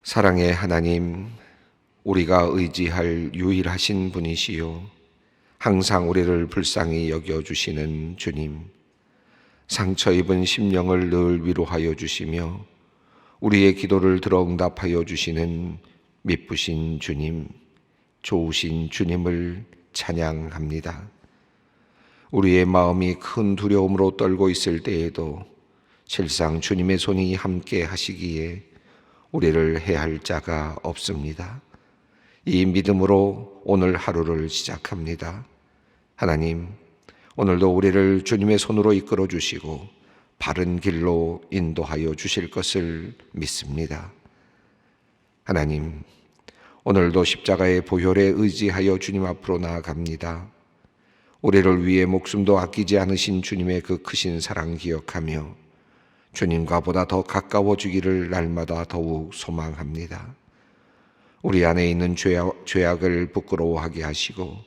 사랑의 하나님, 우리가 의지할 유일하신 분이시요 항상 우리를 불쌍히 여겨주시는 주님, 상처 입은 심령을 늘 위로하여 주시며 우리의 기도를 들어 응답하여 주시는 미쁘신 주님, 좋으신 주님을 찬양합니다. 우리의 마음이 큰 두려움으로 떨고 있을 때에도 실상 주님의 손이 함께 하시기에 우리를 해할 자가 없습니다. 이 믿음으로 오늘 하루를 시작합니다. 하나님, 오늘도 우리를 주님의 손으로 이끌어 주시고 바른 길로 인도하여 주실 것을 믿습니다. 하나님, 오늘도 십자가의 보혈에 의지하여 주님 앞으로 나아갑니다. 우리를 위해 목숨도 아끼지 않으신 주님의 그 크신 사랑 기억하며 주님과 보다 더 가까워지기를 날마다 더욱 소망합니다. 우리 안에 있는 죄악을 부끄러워하게 하시고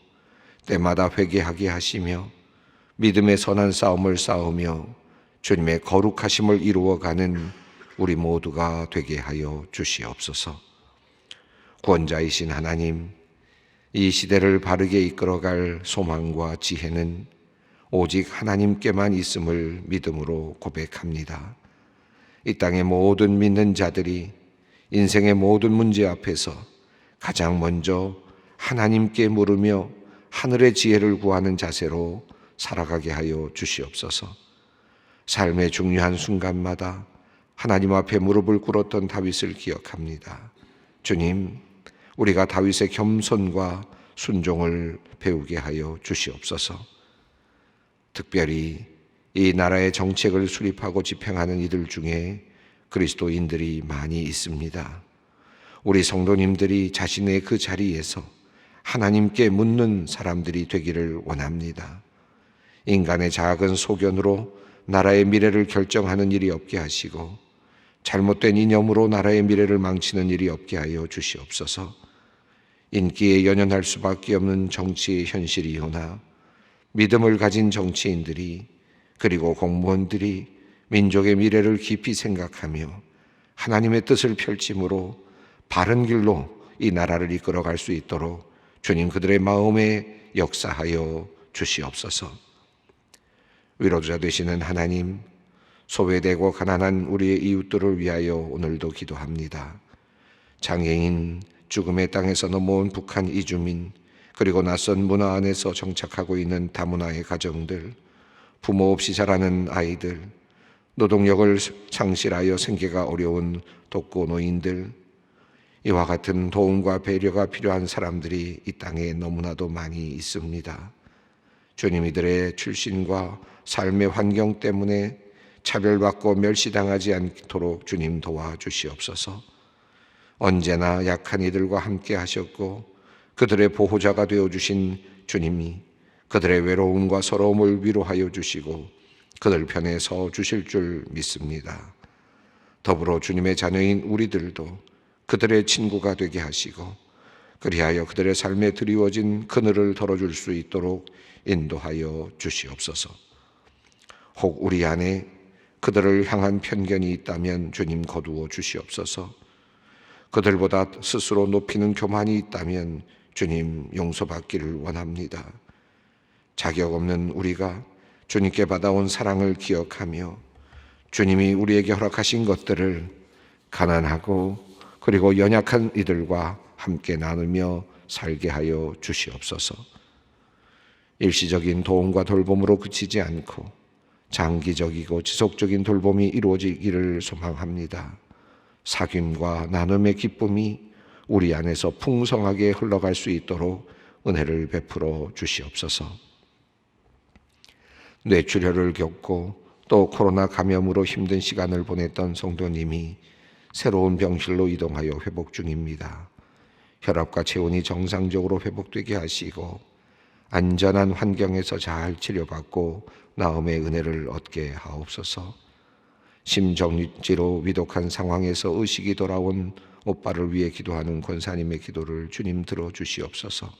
때마다 회개하게 하시며 믿음의 선한 싸움을 싸우며 주님의 거룩하심을 이루어가는 우리 모두가 되게 하여 주시옵소서. 구원자이신 하나님, 이 시대를 바르게 이끌어갈 소망과 지혜는 오직 하나님께만 있음을 믿음으로 고백합니다. 이 땅의 모든 믿는 자들이 인생의 모든 문제 앞에서 가장 먼저 하나님께 물으며 하늘의 지혜를 구하는 자세로 살아가게 하여 주시옵소서. 삶의 중요한 순간마다 하나님 앞에 무릎을 꿇었던 다윗을 기억합니다. 주님, 우리가 다윗의 겸손과 순종을 배우게 하여 주시옵소서. 특별히 이 나라의 정책을 수립하고 집행하는 이들 중에 그리스도인들이 많이 있습니다. 우리 성도님들이 자신의 그 자리에서 하나님께 묻는 사람들이 되기를 원합니다. 인간의 작은 소견으로 나라의 미래를 결정하는 일이 없게 하시고 잘못된 이념으로 나라의 미래를 망치는 일이 없게 하여 주시옵소서. 인기에 연연할 수밖에 없는 정치의 현실이오나 믿음을 가진 정치인들이 그리고 공무원들이 민족의 미래를 깊이 생각하며 하나님의 뜻을 펼침으로 바른 길로 이 나라를 이끌어갈 수 있도록 주님 그들의 마음에 역사하여 주시옵소서. 위로자 되시는 하나님, 소외되고 가난한 우리의 이웃들을 위하여 오늘도 기도합니다. 장애인, 죽음의 땅에서 넘어온 북한 이주민, 그리고 낯선 문화 안에서 정착하고 있는 다문화의 가정들, 부모 없이 자라는 아이들, 노동력을 상실하여 생계가 어려운 독거노인들, 이와 같은 도움과 배려가 필요한 사람들이 이 땅에 너무나도 많이 있습니다. 주님, 이들의 출신과 삶의 환경 때문에 차별받고 멸시당하지 않도록 주님 도와주시옵소서. 언제나 약한 이들과 함께 하셨고 그들의 보호자가 되어주신 주님이 그들의 외로움과 서러움을 위로하여 주시고 그들 편에 서 주실 줄 믿습니다. 더불어 주님의 자녀인 우리들도 그들의 친구가 되게 하시고 그리하여 그들의 삶에 드리워진 그늘을 덜어줄 수 있도록 인도하여 주시옵소서. 혹 우리 안에 그들을 향한 편견이 있다면 주님 거두어 주시옵소서. 그들보다 스스로 높이는 교만이 있다면 주님 용서받기를 원합니다. 자격 없는 우리가 주님께 받아온 사랑을 기억하며 주님이 우리에게 허락하신 것들을 가난하고 그리고 연약한 이들과 함께 나누며 살게 하여 주시옵소서. 일시적인 도움과 돌봄으로 그치지 않고 장기적이고 지속적인 돌봄이 이루어지기를 소망합니다. 사귐과 나눔의 기쁨이 우리 안에서 풍성하게 흘러갈 수 있도록 은혜를 베풀어 주시옵소서. 뇌출혈을 겪고 또 코로나 감염으로 힘든 시간을 보냈던 성도님이 새로운 병실로 이동하여 회복 중입니다. 혈압과 체온이 정상적으로 회복되게 하시고 안전한 환경에서 잘 치료받고 나음의 은혜를 얻게 하옵소서. 심정지로 위독한 상황에서 의식이 돌아온 오빠를 위해 기도하는 권사님의 기도를 주님 들어주시옵소서.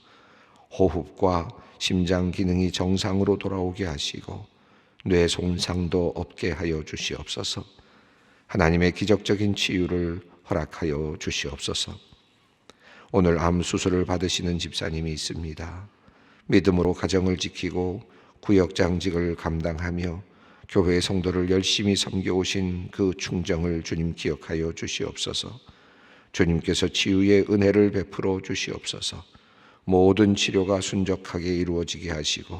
호흡과 심장 기능이 정상으로 돌아오게 하시고 뇌 손상도 없게 하여 주시옵소서. 하나님의 기적적인 치유를 허락하여 주시옵소서. 오늘 암 수술을 받으시는 집사님이 있습니다. 믿음으로 가정을 지키고 구역장직을 감당하며 교회 성도를 열심히 섬겨오신 그 충정을 주님 기억하여 주시옵소서. 주님께서 치유의 은혜를 베풀어 주시옵소서. 모든 치료가 순적하게 이루어지게 하시고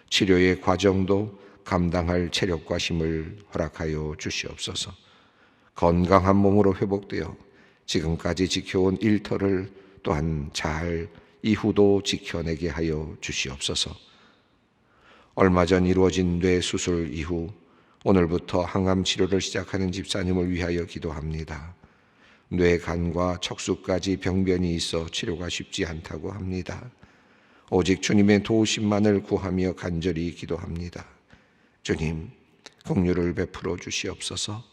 치료의 과정도 감당할 체력과 힘을 허락하여 주시옵소서. 건강한 몸으로 회복되어 지금까지 지켜온 일터를 또한 잘 이후도 지켜내게 하여 주시옵소서. 얼마 전 이루어진 뇌 수술 이후 오늘부터 항암 치료를 시작하는 집사님을 위하여 기도합니다. 뇌간과 척수까지 병변이 있어 치료가 쉽지 않다고 합니다. 오직 주님의 도우심만을 구하며 간절히 기도합니다. 주님, 긍휼을 베풀어 주시옵소서.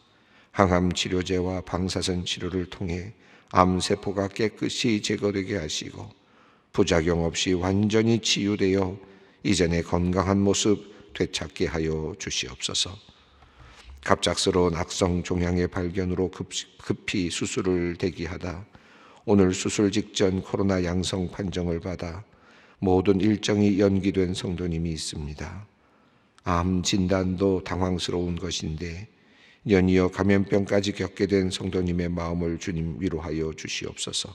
항암 치료제와 방사선 치료를 통해 암세포가 깨끗이 제거되게 하시고 부작용 없이 완전히 치유되어 이전의 건강한 모습 되찾게 하여 주시옵소서. 갑작스러운 악성 종양의 발견으로 급히 수술을 대기하다 오늘 수술 직전 코로나 양성 판정을 받아 모든 일정이 연기된 성도님이 있습니다. 암 진단도 당황스러운 것인데 연이어 감염병까지 겪게 된 성도님의 마음을 주님 위로하여 주시옵소서.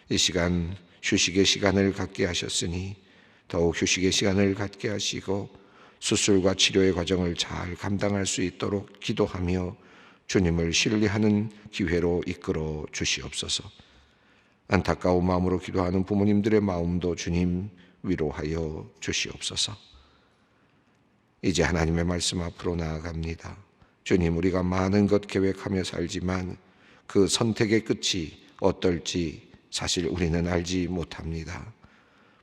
이 시간 휴식의 시간을 갖게 하셨으니 더욱 휴식의 시간을 갖게 하시고 수술과 치료의 과정을 잘 감당할 수 있도록 기도하며 주님을 신뢰하는 기회로 이끌어 주시옵소서. 안타까운 마음으로 기도하는 부모님들의 마음도 주님 위로하여 주시옵소서. 이제 하나님의 말씀 앞으로 나아갑니다. 주님, 우리가 많은 것 계획하며 살지만 그 선택의 끝이 어떨지 사실 우리는 알지 못합니다.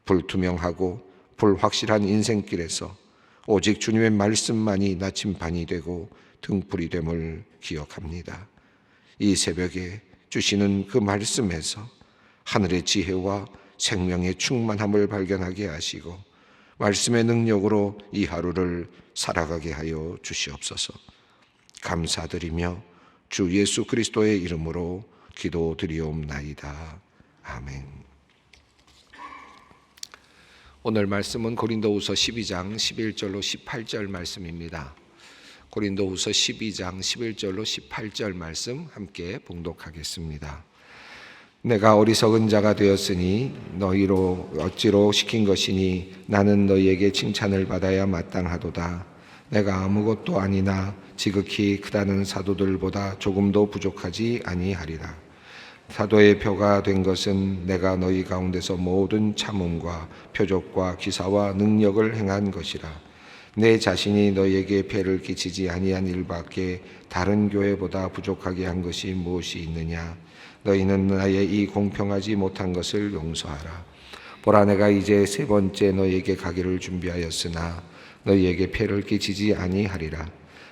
불투명하고 불확실한 인생길에서 오직 주님의 말씀만이 나침반이 되고 등불이 됨을 기억합니다. 이 새벽에 주시는 그 말씀에서 하늘의 지혜와 생명의 충만함을 발견하게 하시고 말씀의 능력으로 이 하루를 살아가게 하여 주시옵소서. 감사드리며 주 예수 그리스도의 이름으로 기도드리옵나이다. 아멘. 오늘 말씀은 고린도후서 12장 11절로 18절 말씀입니다. 고린도후서 12장 11절로 18절 말씀 함께 봉독하겠습니다. 내가 어리석은 자가 되었으니 너희로 어찌로 시킨 것이니 나는 너희에게 칭찬을 받아야 마땅하도다. 내가 아무것도 아니나 지극히 크다는 사도들보다 조금도 부족하지 아니하리라. 사도의 표가 된 것은 내가 너희 가운데서 모든 참음과 표적과 기사와 능력을 행한 것이라. 내 자신이 너희에게 폐를 끼치지 아니한 일밖에 다른 교회보다 부족하게 한 것이 무엇이 있느냐. 너희는 나의 이 공평하지 못한 것을 용서하라. 보라, 내가 이제 세 번째 너희에게 가기를 준비하였으나 너희에게 폐를 끼치지 아니하리라.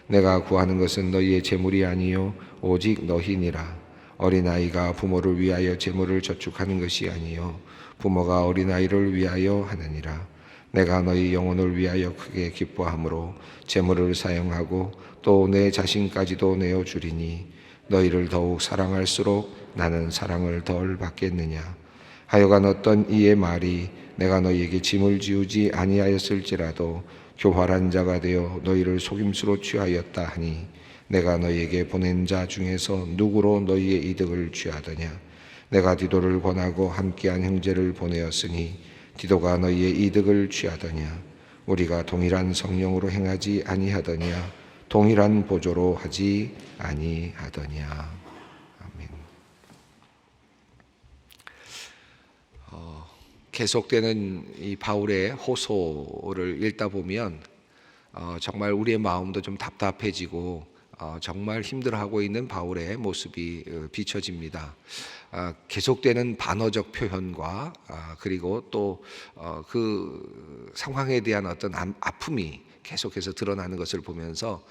내가 구하는 것은 너희의 재물이 아니요 오직 너희니라. 어린아이가 부모를 위하여 재물을 저축하는 것이 아니요 부모가 어린아이를 위하여 하느니라. 내가 너희 영혼을 위하여 크게 기뻐함으로 재물을 사용하고 또 내 자신까지도 내어주리니 너희를 더욱 사랑할수록 나는 사랑을 덜 받겠느냐. 하여간 어떤 이의 말이 내가 너희에게 짐을 지우지 아니하였을지라도 교활한 자가 되어 너희를 속임수로 취하였다 하니 내가 너희에게 보낸 자 중에서 누구로 너희의 이득을 취하더냐. 내가 디도를 권하고 함께한 형제를 보내었으니 디도가 너희의 이득을 취하더냐. 우리가 동일한 성령으로 행하지 아니하더냐. 동일한 보조로 하지 아니하더냐. 아멘. 계속되는 이 바울의 호소를 읽다 보면 정말 우리의 마음도 좀 답답해지고 정말 힘들어하고 있는 바울의 모습이 비춰집니다. 계속되는 반어적 표현과 그리고 또 그 상황에 대한 어떤 아픔이 계속해서 드러나는 것을 보면서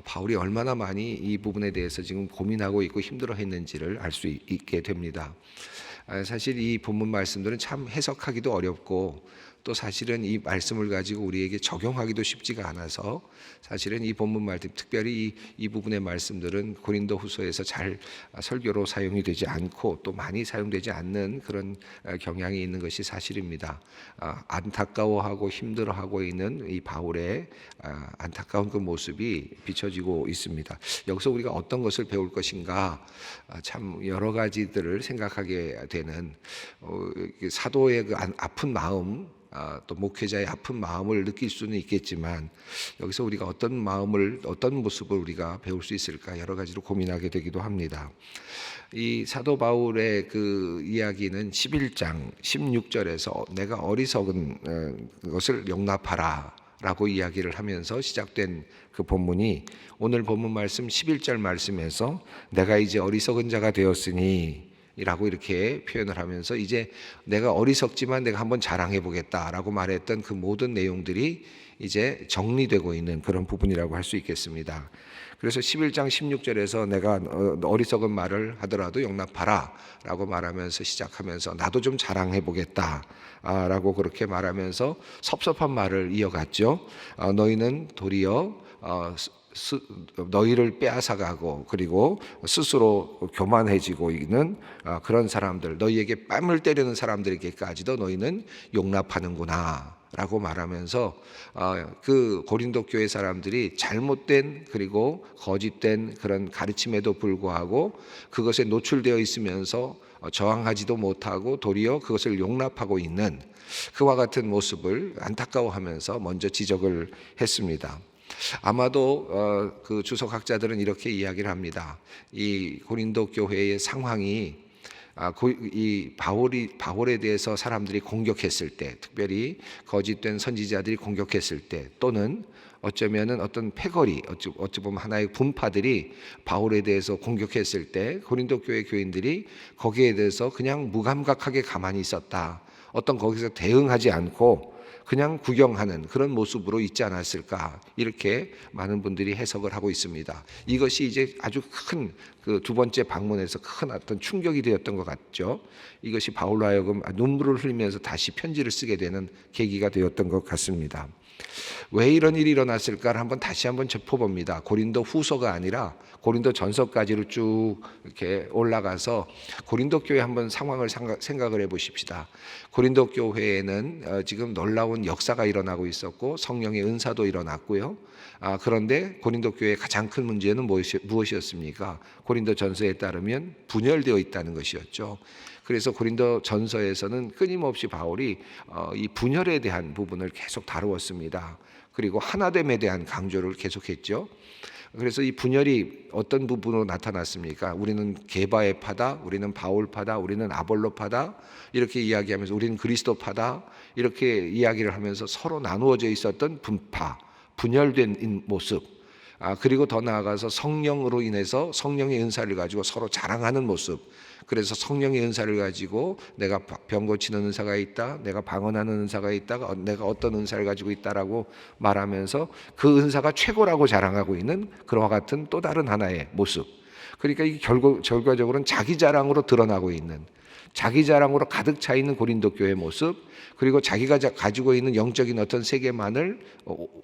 바울이 얼마나 많이 이 부분에 대해서 지금 고민하고 있고 힘들어했는지를 알 수 있게 됩니다. 사실 이 본문 말씀들은 참 해석하기도 어렵고 또 사실은 이 말씀을 가지고 우리에게 적용하기도 쉽지가 않아서 사실은 이 본문 말씀, 특별히 이 부분의 말씀들은 고린도후서에서 잘 설교로 사용이 되지 않고 또 많이 사용되지 않는 그런 경향이 있는 것이 사실입니다. 안타까워하고 힘들어하고 있는 이 바울의 안타까운 그 모습이 비춰지고 있습니다. 여기서 우리가 어떤 것을 배울 것인가, 참 여러 가지들을 생각하게 되는 사도의 그 아픈 마음, 또 목회자의 아픈 마음을 느낄 수는 있겠지만 여기서 우리가 어떤 마음을, 어떤 모습을 우리가 배울 수 있을까 여러 가지로 고민하게 되기도 합니다. 이 사도 바울의 그 이야기는 11장 16절에서 내가 어리석은 것을 용납하라 라고 이야기를 하면서 시작된 그 본문이 오늘 본문 말씀 11절 말씀에서 내가 이제 어리석은 자가 되었으니 라고 이렇게 표현을 하면서 이제 내가 어리석지만 내가 한번 자랑해 보겠다라고 말했던 그 모든 내용들이 이제 정리되고 있는 그런 부분이라고 할 수 있겠습니다. 그래서 11장 16절에서 내가 어리석은 말을 하더라도 용납하라 라고 말하면서 시작하면서 나도 좀 자랑해 보겠다 라고 그렇게 말하면서 섭섭한 말을 이어갔죠. 너희는 도리어 너희를 빼앗아가고 그리고 스스로 교만해지고 있는 그런 사람들, 너희에게 뺨을 때리는 사람들에게까지도 너희는 용납하는구나 라고 말하면서 그 고린도 교회 사람들이 잘못된 그리고 거짓된 그런 가르침에도 불구하고 그것에 노출되어 있으면서 저항하지도 못하고 도리어 그것을 용납하고 있는 그와 같은 모습을 안타까워하면서 먼저 지적을 했습니다. 아마도 그 주석학자들은 이렇게 이야기를 합니다. 이 고린도 교회의 상황이 이 바울에 대해서 사람들이 공격했을 때, 특별히 거짓된 선지자들이 공격했을 때, 또는 어쩌면은 어떤 패거리, 어찌 보면 하나의 분파들이 바울에 대해서 공격했을 때 고린도 교회 교인들이 거기에 대해서 그냥 무감각하게 가만히 있었다. 어떤 거기서 대응하지 않고 그냥 구경하는 그런 모습으로 있지 않았을까, 이렇게 많은 분들이 해석을 하고 있습니다. 이것이 이제 아주 큰 그 두 번째 방문에서 큰 어떤 충격이 되었던 것 같죠. 이것이 바울로 하여금 눈물을 흘리면서 다시 편지를 쓰게 되는 계기가 되었던 것 같습니다. 왜 이런 일이 일어났을까를 다시 한번 짚어봅니다. 고린도 후서가 아니라 고린도 전서까지로 쭉 이렇게 올라가서 고린도 교회 한번 상황을 생각을 해보십시다. 고린도 교회에는 지금 놀라운 역사가 일어나고 있었고 성령의 은사도 일어났고요. 그런데 고린도 교회의 가장 큰 문제는 무엇이었습니까? 고린도 전서에 따르면 분열되어 있다는 것이었죠. 그래서 고린도 전서에서는 끊임없이 바울이 이 분열에 대한 부분을 계속 다루었습니다. 그리고 하나됨에 대한 강조를 계속했죠. 그래서 이 분열이 어떤 부분으로 나타났습니까? 우리는 게바의 파다, 우리는 바울 파다, 우리는 아볼로 파다, 이렇게 이야기하면서 우리는 그리스도 파다, 이렇게 이야기를 하면서 서로 나누어져 있었던 분파, 분열된 모습, 그리고 더 나아가서 성령으로 인해서 성령의 은사를 가지고 서로 자랑하는 모습. 그래서 성령의 은사를 가지고 내가 병 고치는 은사가 있다, 내가 방언하는 은사가 있다, 내가 어떤 은사를 가지고 있다라고 말하면서 그 은사가 최고라고 자랑하고 있는 그와 같은 또 다른 하나의 모습. 그러니까 이게 결과적으로는 자기 자랑으로 드러나고 있는, 자기 자랑으로 가득 차 있는 고린도 교회의 모습, 그리고 자기가 가지고 있는 영적인 어떤 세계만을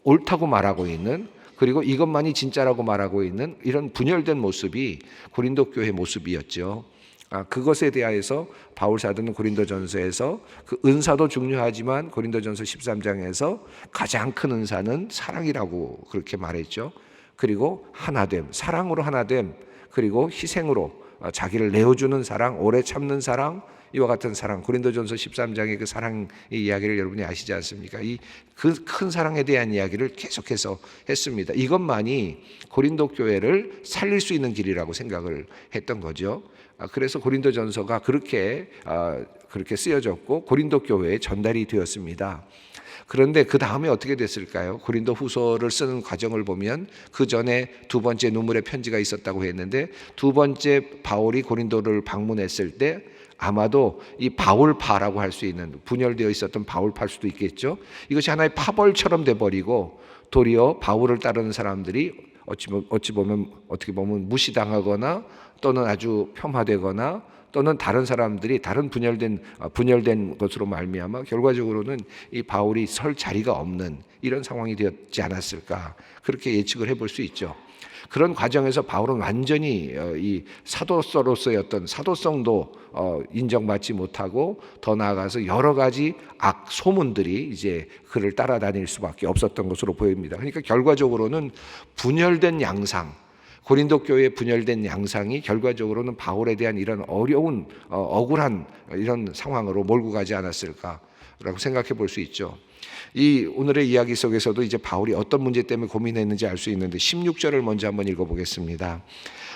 옳다고 말하고 있는, 그리고 이것만이 진짜라고 말하고 있는 이런 분열된 모습이 고린도 교회의 모습이었죠. 그것에 대하여서 바울 사도는 고린도전서에서 그 은사도 중요하지만 고린도전서 13장에서 가장 큰 은사는 사랑이라고 그렇게 말했죠. 그리고 하나됨, 사랑으로 하나됨, 그리고 희생으로 자기를 내어주는 사랑, 오래 참는 사랑, 이와 같은 사랑, 고린도전서 13장의 그 사랑의 이야기를 여러분이 아시지 않습니까? 이 그 큰 사랑에 대한 이야기를 계속해서 했습니다. 이것만이 고린도 교회를 살릴 수 있는 길이라고 생각을 했던 거죠. 그래서 고린도전서가 그렇게 쓰여졌고 고린도 교회에 전달이 되었습니다. 그런데 그 다음에 어떻게 됐을까요? 고린도 후서를 쓰는 과정을 보면 그 전에 두 번째 눈물의 편지가 있었다고 했는데 두 번째 바울이 고린도를 방문했을 때 아마도 이 바울파라고 할 수 있는, 분열되어 있었던 바울파일 수도 있겠죠. 이것이 하나의 파벌처럼 돼버리고 도리어 바울을 따르는 사람들이 어떻게 보면 무시당하거나 또는 아주 폄하되거나 또는 다른 사람들이 다른 분열된 것으로 말미암아 결과적으로는 이 바울이 설 자리가 없는 이런 상황이 되었지 않았을까, 그렇게 예측을 해볼 수 있죠. 그런 과정에서 바울은 완전히 이 사도로서의 어떤 사도성도 인정받지 못하고, 더 나아가서 여러 가지 악 소문들이 이제 그를 따라다닐 수밖에 없었던 것으로 보입니다. 그러니까 결과적으로는 분열된 양상, 고린도 교회의 분열된 양상이 결과적으로는 바울에 대한 이런 어려운 억울한 이런 상황으로 몰고 가지 않았을까라고 생각해 볼 수 있죠. 이 오늘의 이야기 속에서도 이제 바울이 어떤 문제 때문에 고민했는지 알 수 있는데 16절을 먼저 한번 읽어보겠습니다.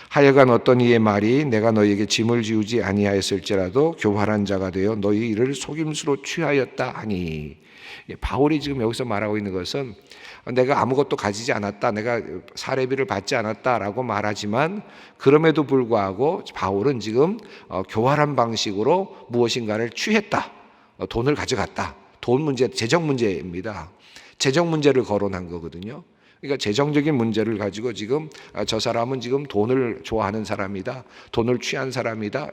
하여간 어떤 이의 말이 내가 너희에게 짐을 지우지 아니하였을지라도 교활한 자가 되어 너희 이를 속임수로 취하였다 하니, 바울이 지금 여기서 말하고 있는 것은 내가 아무것도 가지지 않았다, 내가 사례비를 받지 않았다라고 말하지만, 그럼에도 불구하고 바울은 지금 교활한 방식으로 무엇인가를 취했다, 돈을 가져갔다. 돈 문제, 재정 문제입니다. 재정 문제를 거론한 거거든요. 그러니까 재정적인 문제를 가지고 지금 저 사람은 지금 돈을 좋아하는 사람이다, 돈을 취한 사람이다,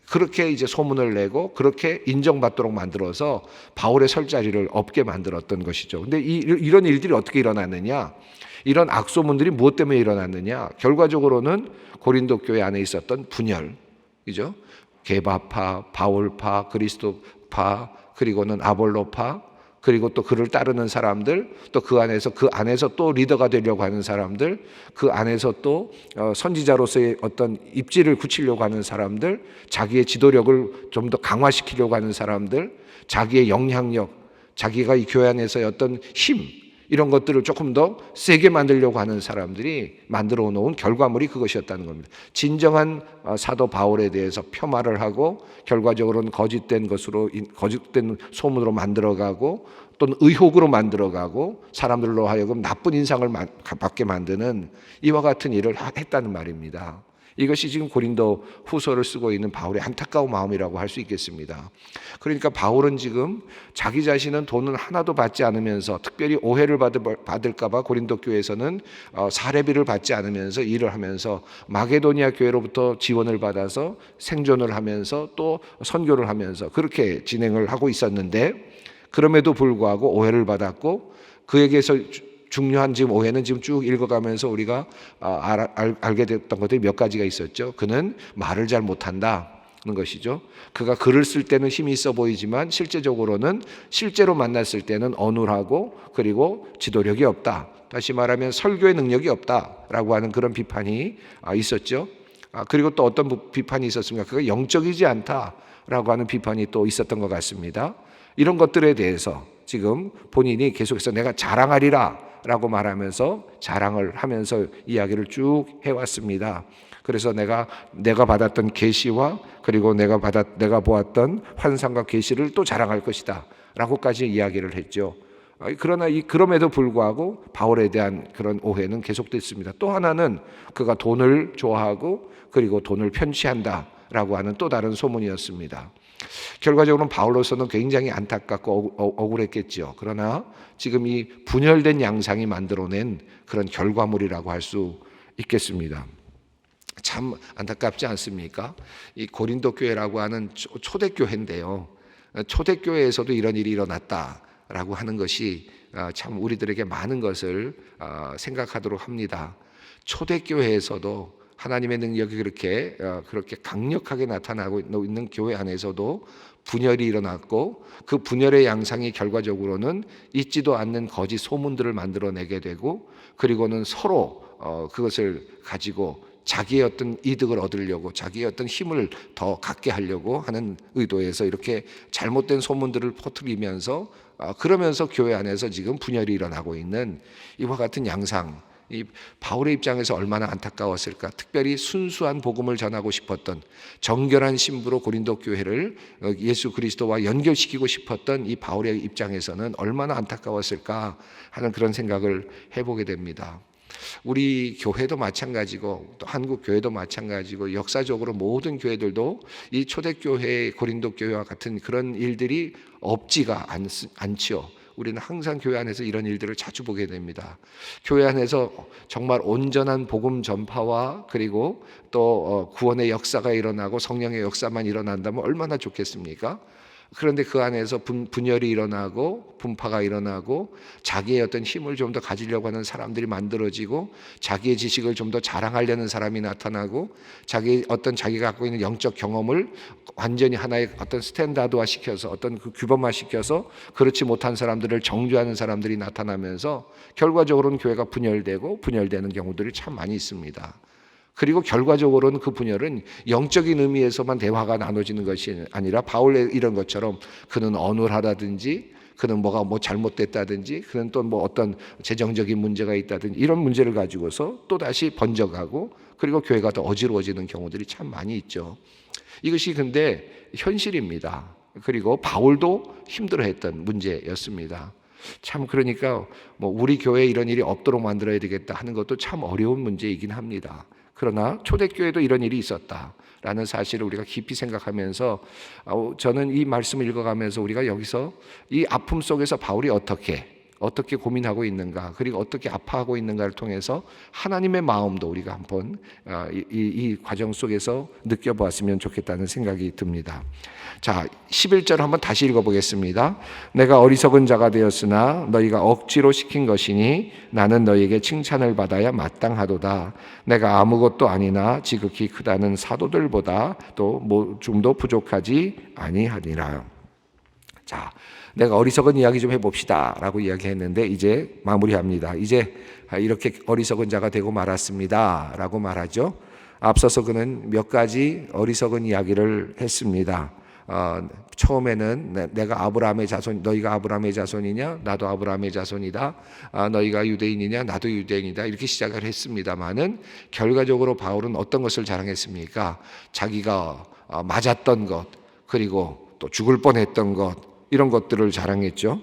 그렇게 이제 소문을 내고 그렇게 인정받도록 만들어서 바울의 설 자리를 없게 만들었던 것이죠. 근데 이런 일들이 어떻게 일어났느냐? 이런 악소문들이 무엇 때문에 일어났느냐? 결과적으로는 고린도 교회 안에 있었던 분열이죠. 게바파, 바울파, 그리스도파, 그리고는 아볼로파, 그리고 또 그를 따르는 사람들, 또 그 안에서 또 리더가 되려고 하는 사람들, 그 안에서 또 선지자로서의 어떤 입지를 굳히려고 하는 사람들, 자기의 지도력을 좀 더 강화시키려고 하는 사람들, 자기의 영향력, 자기가 이 교회 안에서의 어떤 힘, 이런 것들을 조금 더 세게 만들려고 하는 사람들이 만들어 놓은 결과물이 그것이었다는 겁니다. 진정한 사도 바울에 대해서 폄하를 하고 결과적으로는 거짓된 소문으로 만들어가고, 또는 의혹으로 만들어가고 사람들로 하여금 나쁜 인상을 받게 만드는 이와 같은 일을 했다는 말입니다. 이것이 지금 고린도 후서를 쓰고 있는 바울의 안타까운 마음이라고 할 수 있겠습니다. 그러니까 바울은 지금 자기 자신은 돈은 하나도 받지 않으면서, 특별히 오해를 받을까 봐 고린도 교회에서는 사례비를 받지 않으면서 일을 하면서 마게도니아 교회로부터 지원을 받아서 생존을 하면서 또 선교를 하면서 그렇게 진행을 하고 있었는데, 그럼에도 불구하고 오해를 받았고, 그에게서 중요한 지금 오해는 지금 쭉 읽어가면서 우리가 알게 됐던 것들이 몇 가지가 있었죠. 그는 말을 잘 못한다는 것이죠. 그가 글을 쓸 때는 힘이 있어 보이지만 실제로 만났을 때는 어눌하고, 그리고 지도력이 없다. 다시 말하면 설교의 능력이 없다라고 하는 그런 비판이 있었죠. 그리고 또 어떤 비판이 있었습니까? 그가 영적이지 않다라고 하는 비판이 또 있었던 것 같습니다. 이런 것들에 대해서 지금 본인이 계속해서 내가 자랑하리라 라고 말하면서 자랑을 하면서 이야기를 쭉 해왔습니다. 그래서 내가 받았던 계시와 그리고 내가 보았던 환상과 계시를 또 자랑할 것이다 라고까지 이야기를 했죠. 그러나 그럼에도 불구하고 바울에 대한 그런 오해는 계속됐습니다. 또 하나는 그가 돈을 좋아하고 그리고 돈을 편취한다 라고 하는 또 다른 소문이었습니다. 결과적으로는 바울로서는 굉장히 안타깝고 억울했겠죠. 그러나 지금 이 분열된 양상이 만들어낸 그런 결과물이라고 할 수 있겠습니다. 참 안타깝지 않습니까? 이 고린도 교회라고 하는 초대교회인데요, 초대교회에서도 이런 일이 일어났다라고 하는 것이 참 우리들에게 많은 것을 생각하도록 합니다. 초대교회에서도 하나님의 능력이 그렇게 강력하게 나타나고 있는 교회 안에서도 분열이 일어났고, 그 분열의 양상이 결과적으로는 있지도 않는 거짓 소문들을 만들어내게 되고, 그리고는 서로 그것을 가지고 자기의 어떤 이득을 얻으려고, 자기의 어떤 힘을 더 갖게 하려고 하는 의도에서 이렇게 잘못된 소문들을 퍼뜨리면서 그러면서 교회 안에서 지금 분열이 일어나고 있는 이와 같은 양상, 이 바울의 입장에서 얼마나 안타까웠을까. 특별히 순수한 복음을 전하고 싶었던, 정결한 신부로 고린도 교회를 예수 그리스도와 연결시키고 싶었던 이 바울의 입장에서는 얼마나 안타까웠을까 하는 그런 생각을 해보게 됩니다. 우리 교회도 마찬가지고 또 한국 교회도 마찬가지고 역사적으로 모든 교회들도 이 초대교회 고린도 교회와 같은 그런 일들이 없지가 않지요. 우리는 항상 교회 안에서 이런 일들을 자주 보게 됩니다. 교회 안에서 정말 온전한 복음 전파와 그리고 또 구원의 역사가 일어나고 성령의 역사만 일어난다면 얼마나 좋겠습니까? 그런데 그 안에서 분열이 일어나고 분파가 일어나고 자기의 어떤 힘을 좀 더 가지려고 하는 사람들이 만들어지고 자기의 지식을 좀 더 자랑하려는 사람이 나타나고 자기가 갖고 있는 영적 경험을 완전히 하나의 어떤 스탠다드화 시켜서 어떤 그 규범화 시켜서 그렇지 못한 사람들을 정죄하는 사람들이 나타나면서 결과적으로는 교회가 분열되는 경우들이 참 많이 있습니다. 그리고 결과적으로는 그 분열은 영적인 의미에서만 대화가 나눠지는 것이 아니라 바울의 이런 것처럼 그는 언어하다든지 그는 뭐가 잘못됐다든지 그는 또 어떤 재정적인 문제가 있다든지 이런 문제를 가지고서 또다시 번져가고 그리고 교회가 더 어지러워지는 경우들이 참 많이 있죠. 이것이 근데 현실입니다. 그리고 바울도 힘들어했던 문제였습니다. 참 그러니까 우리 교회에 이런 일이 없도록 만들어야 되겠다 하는 것도 참 어려운 문제이긴 합니다. 그러나 초대교회도 이런 일이 있었다라는 사실을 우리가 깊이 생각하면서 저는 이 말씀을 읽어가면서 우리가 여기서 이 아픔 속에서 바울이 어떻게 고민하고 있는가 그리고 어떻게 아파하고 있는가를 통해서 하나님의 마음도 우리가 한번 이 과정 속에서 느껴보았으면 좋겠다는 생각이 듭니다. 자, 11절 한번 다시 읽어보겠습니다. 내가 어리석은 자가 되었으나 너희가 억지로 시킨 것이니 나는 너희에게 칭찬을 받아야 마땅하도다. 내가 아무것도 아니나 지극히 크다는 사도들보다 또 좀도 부족하지 아니하니라. 자, 내가 어리석은 이야기 좀 해봅시다 라고 이야기했는데 이제 마무리합니다. 이제 이렇게 어리석은 자가 되고 말았습니다 라고 말하죠. 앞서서 그는 몇 가지 어리석은 이야기를 했습니다. 처음에는 내가 아브라함의 자손, 너희가 아브라함의 자손이냐? 나도 아브라함의 자손이다. 너희가 유대인이냐? 나도 유대인이다. 이렇게 시작을 했습니다만은 결과적으로 바울은 어떤 것을 자랑했습니까? 자기가 맞았던 것, 그리고 또 죽을 뻔했던 것, 이런 것들을 자랑했죠.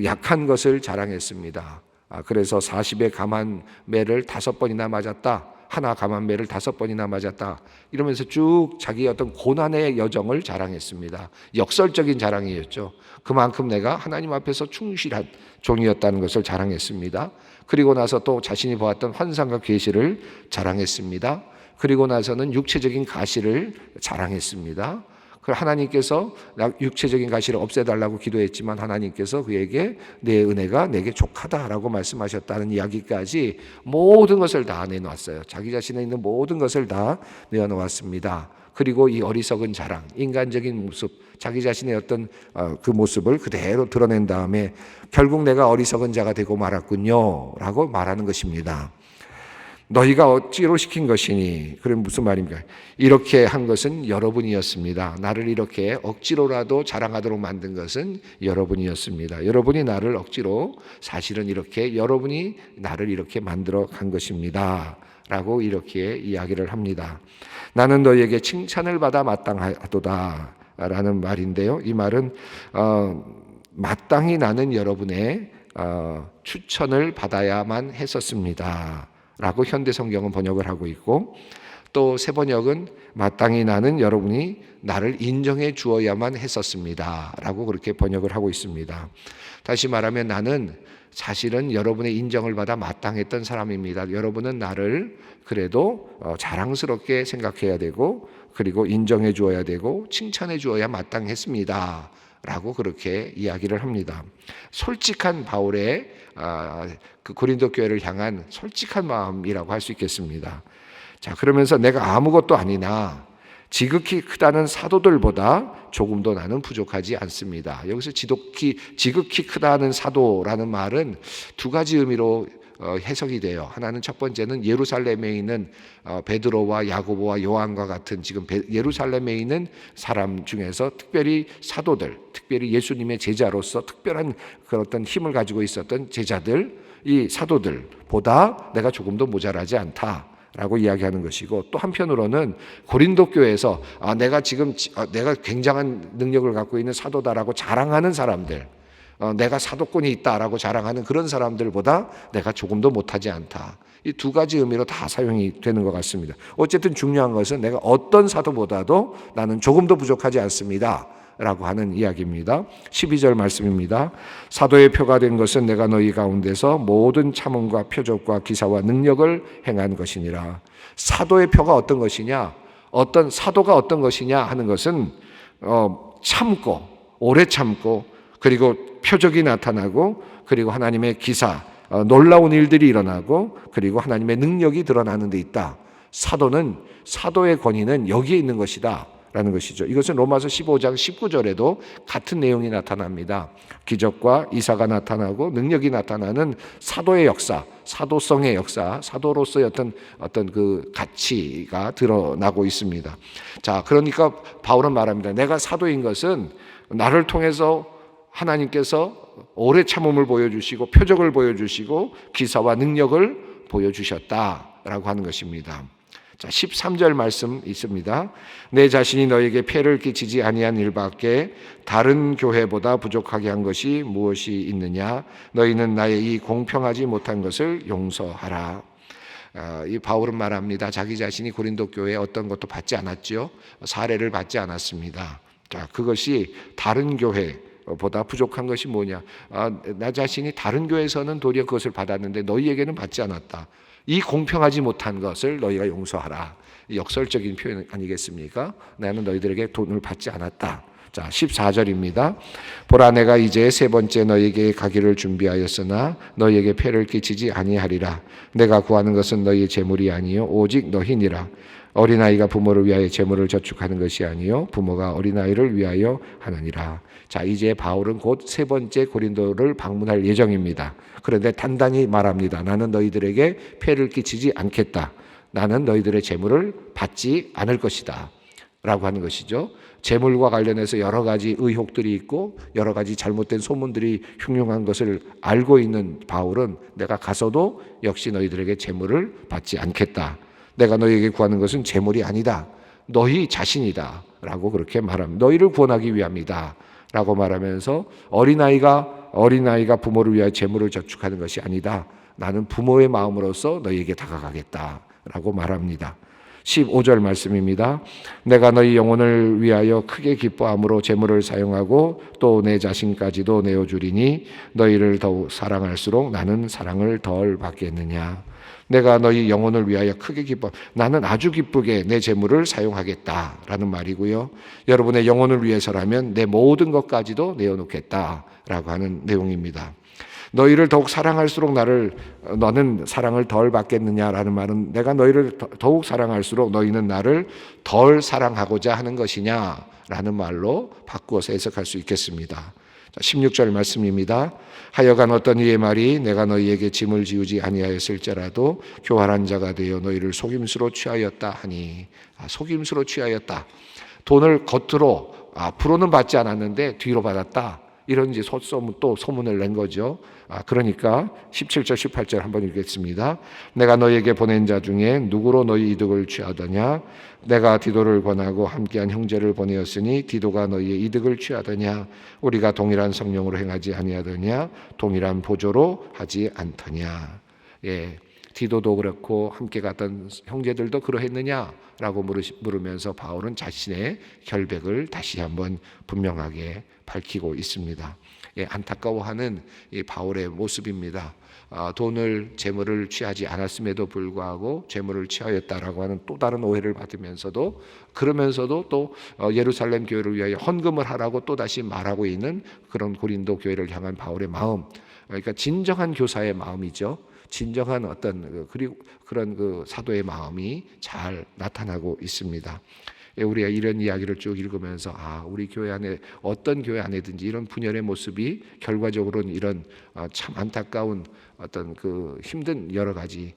약한 것을 자랑했습니다. 그래서 40의 감한 매를 5번이나 맞았다. 하나 감한 매를 5번이나 맞았다. 이러면서 쭉 자기의 어떤 고난의 여정을 자랑했습니다. 역설적인 자랑이었죠. 그만큼 내가 하나님 앞에서 충실한 종이었다는 것을 자랑했습니다. 그리고 나서 또 자신이 보았던 환상과 계시를 자랑했습니다. 그리고 나서는 육체적인 가시를 자랑했습니다. 하나님께서 육체적인 가시를 없애달라고 기도했지만 하나님께서 그에게 내 은혜가 내게 족하다라고 말씀하셨다는 이야기까지 모든 것을 다 내놓았어요. 자기 자신에 있는 모든 것을 다 내어놓았습니다. 그리고 이 어리석은 자랑, 인간적인 모습, 자기 자신의 어떤 그 모습을 그대로 드러낸 다음에 결국 내가 어리석은 자가 되고 말았군요 라고 말하는 것입니다. 너희가 억지로 시킨 것이니, 그럼 무슨 말입니까? 이렇게 한 것은 여러분이었습니다. 나를 이렇게 억지로라도 자랑하도록 만든 것은 여러분이었습니다. 여러분이 나를 억지로, 사실은 이렇게 여러분이 나를 이렇게 만들어 간 것입니다 라고 이렇게 이야기를 합니다. 나는 너희에게 칭찬을 받아 마땅하도다 라는 말인데요, 이 말은 마땅히 나는 여러분의 추천을 받아야만 했었습니다 라고 현대 성경은 번역을 하고 있고, 또 새 번역은 마땅히 나는 여러분이 나를 인정해 주어야만 했었습니다 라고 그렇게 번역을 하고 있습니다. 다시 말하면 나는 사실은 여러분의 인정을 받아 마땅했던 사람입니다. 여러분은 나를 그래도 자랑스럽게 생각해야 되고, 그리고 인정해 주어야 되고 칭찬해 주어야 마땅했습니다 라고 그렇게 이야기를 합니다. 솔직한 바울의 그 고린도 교회를 향한 솔직한 마음이라고 할 수 있겠습니다. 자, 그러면서 내가 아무것도 아니나 지극히 크다는 사도들보다 조금도 나는 부족하지 않습니다. 여기서 지극히 크다는 사도라는 말은 두 가지 의미로 해석이 돼요. 하나는, 첫 번째는 예루살렘에 있는 베드로와 야고보와 요한과 같은 지금 예루살렘에 있는 사람 중에서 특별히 사도들, 특별히 예수님의 제자로서 특별한 그런 어떤 힘을 가지고 있었던 제자들, 이 사도들보다 내가 조금도 모자라지 않다라고 이야기하는 것이고, 또 한편으로는 고린도 교회에서 내가 굉장한 능력을 갖고 있는 사도다라고 자랑하는 사람들, 내가 사도권이 있다라고 자랑하는 그런 사람들보다 내가 조금도 못하지 않다. 이 두 가지 의미로 다 사용이 되는 것 같습니다. 어쨌든 중요한 것은 내가 어떤 사도보다도 나는 조금도 부족하지 않습니다 라고 하는 이야기입니다. 12절 말씀입니다. 사도의 표가 된 것은 내가 너희 가운데서 모든 참음과 표적과 기사와 능력을 행한 것이니라. 사도의 표가 어떤 것이냐? 어떤 사도가 어떤 것이냐 하는 것은 참고, 오래 참고, 그리고 표적이 나타나고, 그리고 하나님의 기사, 놀라운 일들이 일어나고, 그리고 하나님의 능력이 드러나는 데 있다. 사도의 권위는 여기에 있는 것이다 라는 것이죠. 이것은 로마서 15장 19절에도 같은 내용이 나타납니다. 기적과 이사가 나타나고 능력이 나타나는 사도의 역사, 사도성의 역사, 사도로서의 어떤 그 가치가 드러나고 있습니다. 자, 그러니까 바울은 말합니다. 내가 사도인 것은 나를 통해서 하나님께서 오래 참음을 보여주시고 표적을 보여주시고 기사와 능력을 보여주셨다라고 하는 것입니다. 자, 13절 말씀 있습니다. 내 자신이 너에게 폐를 끼치지 아니한 일밖에 다른 교회보다 부족하게 한 것이 무엇이 있느냐? 너희는 나의 이 공평하지 못한 것을 용서하라. 이 바울은 말합니다. 자기 자신이 고린도 교회에 어떤 것도 받지 않았죠. 사례를 받지 않았습니다. 자, 그것이 다른 교회보다 부족한 것이 뭐냐? 나 자신이 다른 교회에서는 도리어 그것을 받았는데 너희에게는 받지 않았다. 이 공평하지 못한 것을 너희가 용서하라. 역설적인 표현 아니겠습니까? 나는 너희들에게 돈을 받지 않았다. 자, 14절입니다. 보라, 내가 이제 세 번째 너희에게 가기를 준비하였으나 너희에게 폐를 끼치지 아니하리라. 내가 구하는 것은 너희의 재물이 아니요 오직 너희니라. 어린아이가 부모를 위하여 재물을 저축하는 것이 아니요 부모가 어린아이를 위하여 하느니라. 자, 이제 바울은 곧 세 번째 고린도를 방문할 예정입니다. 그런데 단단히 말합니다. 나는 너희들에게 폐를 끼치지 않겠다. 나는 너희들의 재물을 받지 않을 것이다 라고 하는 것이죠. 재물과 관련해서 여러 가지 의혹들이 있고 여러 가지 잘못된 소문들이 흉흉한 것을 알고 있는 바울은 내가 가서도 역시 너희들에게 재물을 받지 않겠다. 내가 너희에게 구하는 것은 재물이 아니다. 너희 자신이다 라고 그렇게 말합니다. 너희를 구원하기 위함이다 라고 말하면서 어린아이가 부모를 위하여 재물을 저축하는 것이 아니다. 나는 부모의 마음으로서 너희에게 다가가겠다 라고 말합니다. 15절 말씀입니다. 내가 너희 영혼을 위하여 크게 기뻐함으로 재물을 사용하고 또 내 자신까지도 내어주리니 너희를 더욱 사랑할수록 나는 사랑을 덜 받겠느냐. 내가 너희 영혼을 위하여 크게 기뻐, 나는 아주 기쁘게 내 재물을 사용하겠다라는 말이고요. 여러분의 영혼을 위해서라면 내 모든 것까지도 내어놓겠다라고 하는 내용입니다. 너희를 더욱 사랑할수록 너는 사랑을 덜 받겠느냐라는 말은 내가 너희를 더욱 사랑할수록 너희는 나를 덜 사랑하고자 하는 것이냐라는 말로 바꾸어서 해석할 수 있겠습니다. 16절 말씀입니다. 하여간 어떤 이의 말이 내가 너희에게 짐을 지우지 아니하였을지라도 교활한 자가 되어 너희를 속임수로 취하였다 하니. 속임수로 취하였다. 돈을 겉으로 앞으로는 받지 않았는데 뒤로 받았다. 이런 이제 또 소문을 낸 거죠. 그러니까 17절 18절 한번 읽겠습니다. 내가 너희에게 보낸 자 중에 누구로 너희 이득을 취하더냐? 내가 디도를 권하고 함께한 형제를 보내었으니 디도가 너희의 이득을 취하더냐? 우리가 동일한 성령으로 행하지 아니하더냐? 동일한 보조로 하지 않더냐? 예, 디도도 그렇고 함께 갔던 형제들도 그러했느냐라고 물으면서 바울은 자신의 결백을 다시 한번 분명하게 밝히고 있습니다. 예, 안타까워하는 이 바울의 모습입니다. 재물을 취하지 않았음에도 불구하고 재물을 취하였다라고 하는 또 다른 오해를 받으면서도 그러면서도 또 예루살렘 교회를 위하여 헌금을 하라고 또 다시 말하고 있는 그런 고린도 교회를 향한 바울의 마음, 그러니까 진정한 교사의 마음이죠. 진정한 그리고 그런 그 사도의 마음이 잘 나타나고 있습니다. 우리가 이런 이야기를 쭉 읽으면서 우리 교회 안에 어떤 교회 안에든지 이런 분열의 모습이 결과적으로는 이런 참 안타까운 어떤 그 힘든 여러 가지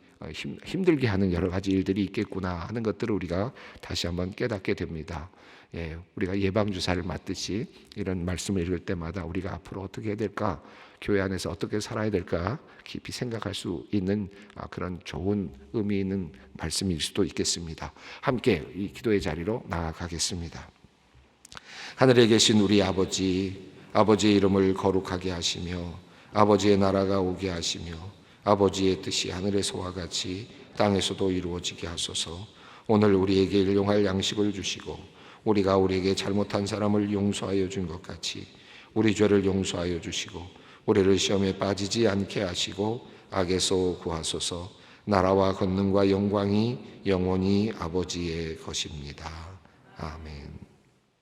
힘들게 하는 여러 가지 일들이 있겠구나 하는 것들을 우리가 다시 한번 깨닫게 됩니다. 예, 우리가 예방 주사를 맞듯이 이런 말씀을 읽을 때마다 우리가 앞으로 어떻게 해야 될까, 교회 안에서 어떻게 살아야 될까 깊이 생각할 수 있는 그런 좋은 의미 있는 말씀일 수도 있겠습니다. 함께 이 기도의 자리로 나아가겠습니다. 하늘에 계신 우리 아버지의 이름을 거룩하게 하시며 아버지의 나라가 오게 하시며 아버지의 뜻이 하늘에서와 같이 땅에서도 이루어지게 하소서. 오늘 우리에게 일용할 양식을 주시고 우리가 우리에게 잘못한 사람을 용서하여 준 것 같이 우리 죄를 용서하여 주시고 우리를 시험에 빠지지 않게 하시고 악에서 구하소서. 나라와 권능과 영광이 영원히 아버지의 것입니다. 아멘.